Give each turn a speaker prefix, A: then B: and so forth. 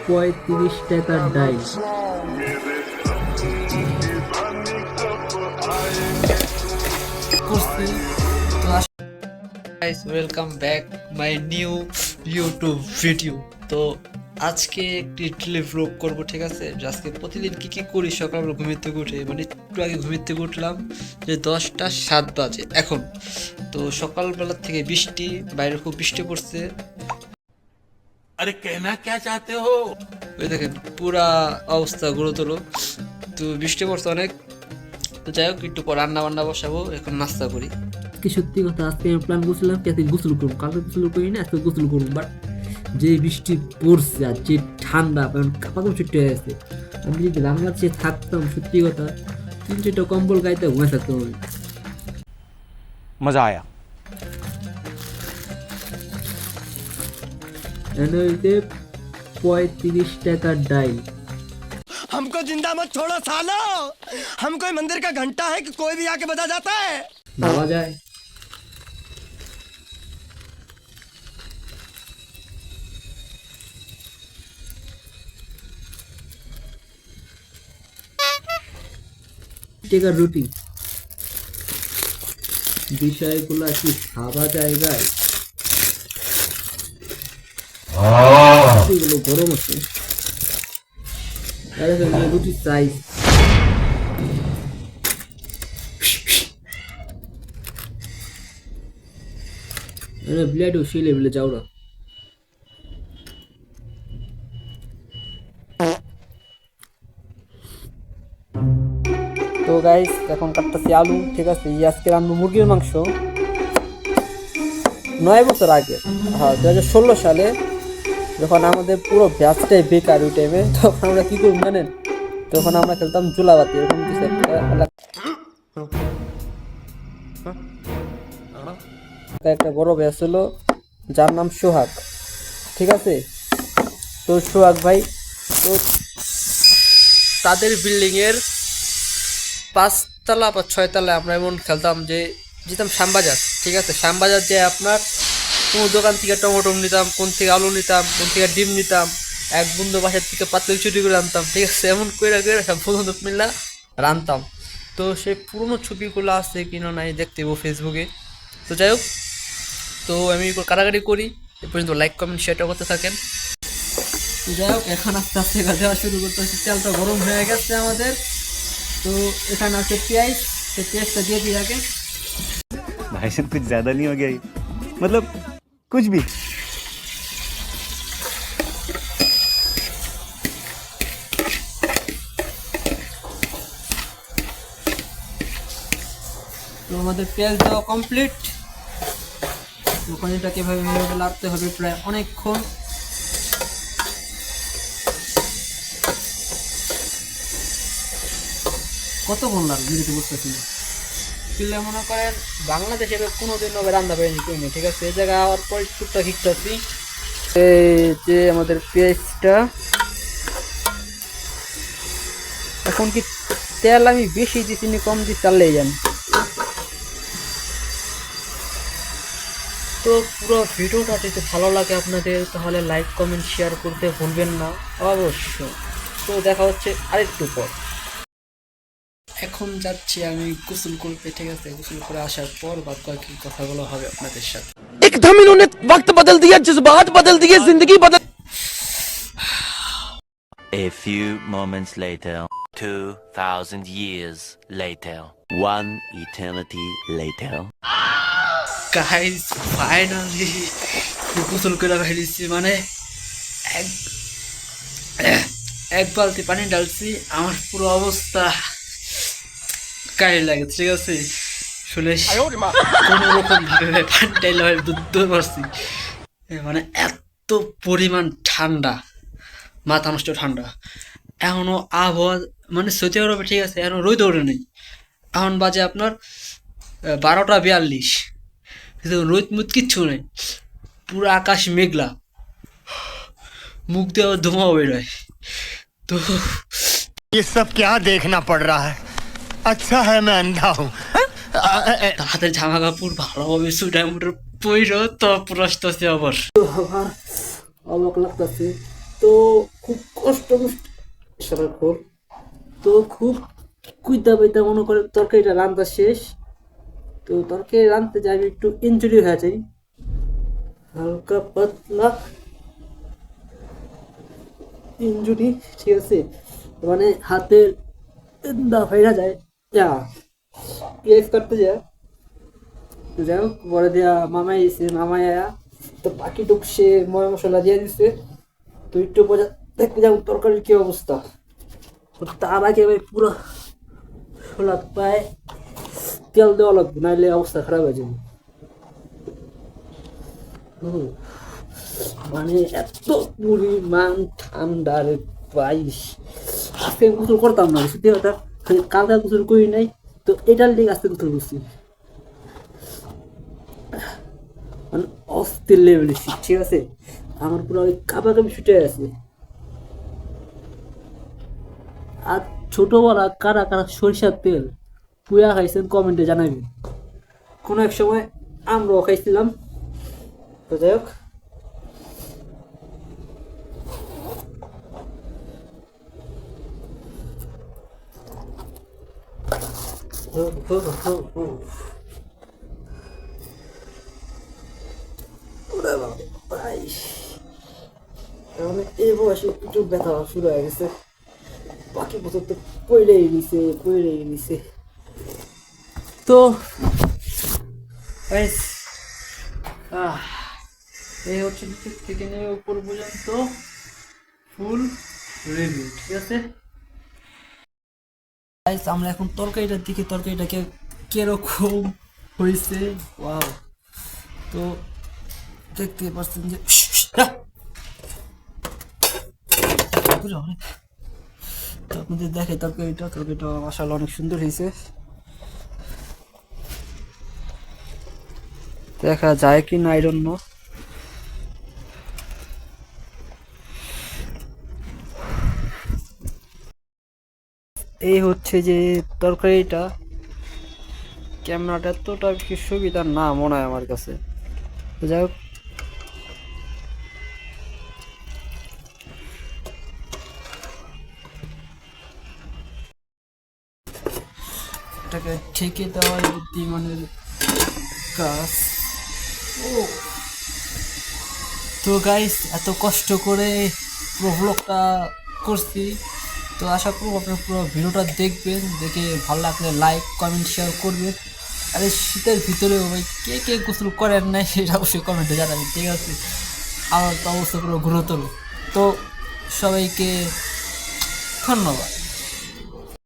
A: 35 টাকার ডাইল।
B: Guys welcome back my new YouTube video. তো আজকে একটি ডেইলি ভ্লগ করবো, ঠিক আছে? আজকে প্রতিদিন কি কি করি সকালবেলা ঘুমের থেকে উঠে, মানে একটু আগে ঘুমের থেকে উঠলাম যে 10টা 7 বাজে এখন। তো সকালবেলা থেকে বৃষ্টি, বাইরে খুব বৃষ্টি পড়ছে।
C: अरे कहना क्या चाहते हो?
B: ওই দেখেন পুরা অবস্থা গুরুতর। তো বৃষ্টি পড়ছে অনেক। তো যাই হোক, একটু পর রান্না বান্না বসাবো, এখন নাস্তা করি।
A: কি সত্যি কথা, আজকে আমি প্ল্যান করছিলাম কি আজকে গোসল করবো, কালকে গোসল করি না, আজকে গোসল করবো। বাট যে বৃষ্টি পড়ছে আর যে ঠান্ডা, কারণ কাপাকাম ছুটে হয়ে গেছে। আমি যদি বাংলাদেশে থাকতাম, সত্যি কথা 3-4টা কম্বল গাইতে ঘুমাই থাকতাম আমি।
D: मजा आया।
A: এনে হইতে 35 টাকার ডাইল।
E: हमको जिंदा मत छोड़ो सालो। हम कोई मंदिर का घंटा है कि कोई भी आके बजा जाता है।
A: ভাবা যায়। টাকার রুটি, বিষয়গুলো কি ভাবা জায়গায়? এগুলো গরম আছে। আরে রুটি সাইজ ব্লেড ও সেই লেভেলে যাওরা। তো গাইস এখন কাটতেছি আলু, ঠিক আছে? আজকে রান্না মুরগির মাংস। 9 বছর আগে, হ্যাঁ 2016 সালে, যখন আমাদের পুরো ব্যাচটাই বেকার ওই টাইমে, তখন আমরা কি করব জানেন? তখন আমরা খেলতাম জুলাবাতি, এরকম কিছু একটা বড় ব্যাচ ছিল যার নাম সোহাগ, ঠিক আছে? তো সোহাগ ভাই, তো তাদের বিল্ডিং এর 5তলা বা 6তলায় আমরা এমন খেলতাম যে যেতাম শ্যামবাজার, ঠিক আছে? শ্যামবাজার যে আপনার কোন দোকান থেকে টমেটো নিতাম, কোন থেকে আলু নিতাম, কোন থেকে ডিম নিতাম, এক বন্ধু বাসার থেকে পাতলি চুরি করে আনতাম, ঠিক আছে? এমন করে করে সব বন্ধু মিল্লা রানতাম। তো সেই পুরোনো ছবিগুলো আছে কিনা নাই দেখতে পাবো ফেসবুকে। তো যাই হোক, তো আমি কাটাকাটি করি, এ পর্যন্ত লাইক কমেন্ট শেয়ারটা করতে থাকেন। তো যাই হোক, এখন আস্তে আস্তে দেওয়া শুরু করতে হচ্ছে। তেলটা গরম হয়ে গেছে আমাদের। তো এখানে আছে পেঁয়াজ, তো পেঁয়াজটা দিয়ে দিই আগে।
D: भाई साहब कुछ ज्यादा नहीं हो गया ये? मतलब कुछ भी।
B: তো আমাদের পেঁয়াজ দেওয়া কমপ্লিট। ওখানে এটাকে এভাবে লাগতে হবে প্রায় অনেকক্ষণ। কতক্ষণ লাগবে যদি বুঝতেছি না। কিনলে মনে করেন বাংলাদেশে কোনোদিন রান্না পাইনি কেউ নেই, ঠিক আছে? এই জায়গায় আবার পর টুকটা শিখতেছি। এই যে আমাদের পেঁয়াজটা, এখন কি তেল আমি বেশি দিচ্ছি না কম দিচ্ছি চাললেই জানি। তো পুরো ভিডিওটা যদি ভালো লাগে আপনাদের, তাহলে লাইক কমেন্ট শেয়ার করতে ভুলবেন না অবশ্যই। তো দেখা হচ্ছে আরেকটু পর। এখন যাচ্ছি আমি গোসল করতে, ঠিক আছে? গোসল করে আসার পর বাদ বাকি কথাগুলো হবে আপনাদের সাথে।
E: एकदम इन्होंने वक्त बदल दिया, जज्बात बदल दिए, जिंदगी बदल।
F: A few moments later, 2,000 years later, one eternity later.
B: Guys finally গোসল করে ফেলেছি, মানে এক বালতি পানি ঢালছি, আমার পুরো অবস্থা গায়ে লাগে, ঠিক আছে? শুনে কোনো রকম ভাবে পানি ঢাইলে দুধ পারছি। মানে এত পরিমাণ ঠান্ডা, মাথা নষ্ট ঠান্ডা। এখনো আবহাওয়া মানে সৌদি আরবে, ঠিক আছে? এখনো রোদ ওঠে নেই। এখন বাজে আপনার 12টা 42, কিন্তু রোদ মুদ কিচ্ছু নেই, পুরো আকাশ মেঘলা, মুখ দিয়ে ধোঁয়া বেরোয়। তো
E: ये सब क्या देखना पड़ रहा है? अच्छा है मैं अंधा हूँ।
B: তাদের জামা কাপড় ভালোভাবে সুইটার মুটার পইরো তো পুরো আসতেছে আবার। আবার অবাক লাগতেছে। তো খুব কষ্ট মষ্ট সারাক্ষণ। তো খুব কুইতা পাইতা মনে করে তরকারিটা রান্না শেষ। তো তরকারি রাঁধতে যাই আমি একটু ইনজুরি হয়ে যাই, হালকা পাতলা ইনজুরি, ঠিক আছে, মানে হাতের দা ফেরা যায় যা পেঁয়াজ কাটতে যায়। তো যাই হোক পরে দিয়া মামাই এসে মামাই আয়া তো বাকি টুক সে ময় মশলা দিয়ে দিচ্ছে। তো একটু বোঝা দেখতে যাবো তরকারির কি অবস্থা। তো তার আগে ভাই পুরো শোলা পায় তেল দেওয়া লাগবে, নাইলে অবস্থা খারাপ হয়ে যাবে। মানে এত পরিমাণ ঠান্ডা রে ভাই, আজকে গোসল করতাম না সত্যি কথা, কালকে গোসল করি নাই, তো এটার দিকে আজকে গোসল করছি, মানে অস্থির লেভেলে শীত, ঠিক আছে, আমার পুরো ওই কাঁপাকাঁপি ছুটে আছে। আর ছোটবেলা কারা কারা সরিষার তেল পুয়া খাইছেন কমেন্টে জানাবেন। কোনো এক সময় আমরাও খাইছিলাম। তো যাই হোক এই বয়সে একটু ব্যথা শুরু হয়ে গেছে, বাকি বছর তো পড়েই নিছে। তো এই হচ্ছে নিচের থেকে নিয়ে উপর পর্যন্ত ফুল রিভিউ, ঠিক আছে। আমরা এখন তরকারিটার দিকে, তরকারিটাকে কিরকম হয়েছে ওয়াও। তো দেখতে পাচ্ছেন যে তো আপনাদের দেখে তরকারিটা আসলে অনেক সুন্দর হয়েছে, দেখা যায় কি না আই ডোন্ট নো। এই হচ্ছে যে তরকারিটা, ক্যামেরাটা এতটা কি সুবিধা না মনে হয় আমার কাছে। তো যাই হোক এটাকে ঠেকে দেওয়ার বুদ্ধিমানের কাজ। তো গাইস এত কষ্ট করে পুরো ব্লগটা করছি, তো আশা করব আপনারা পুরো ভিডিওটা দেখবেন, দেখে ভালো লাগলে লাইক কমেন্ট শেয়ার করবেন। আর এই শীতের ভিতরেও ভাই কে কে গোসল করেন নাই সেটা অবশ্যই কমেন্টে জানাবেন, ঠিক আছে। আমার তো অবস্থা পুরো গুরুতর। তো সবাইকে ধন্যবাদ।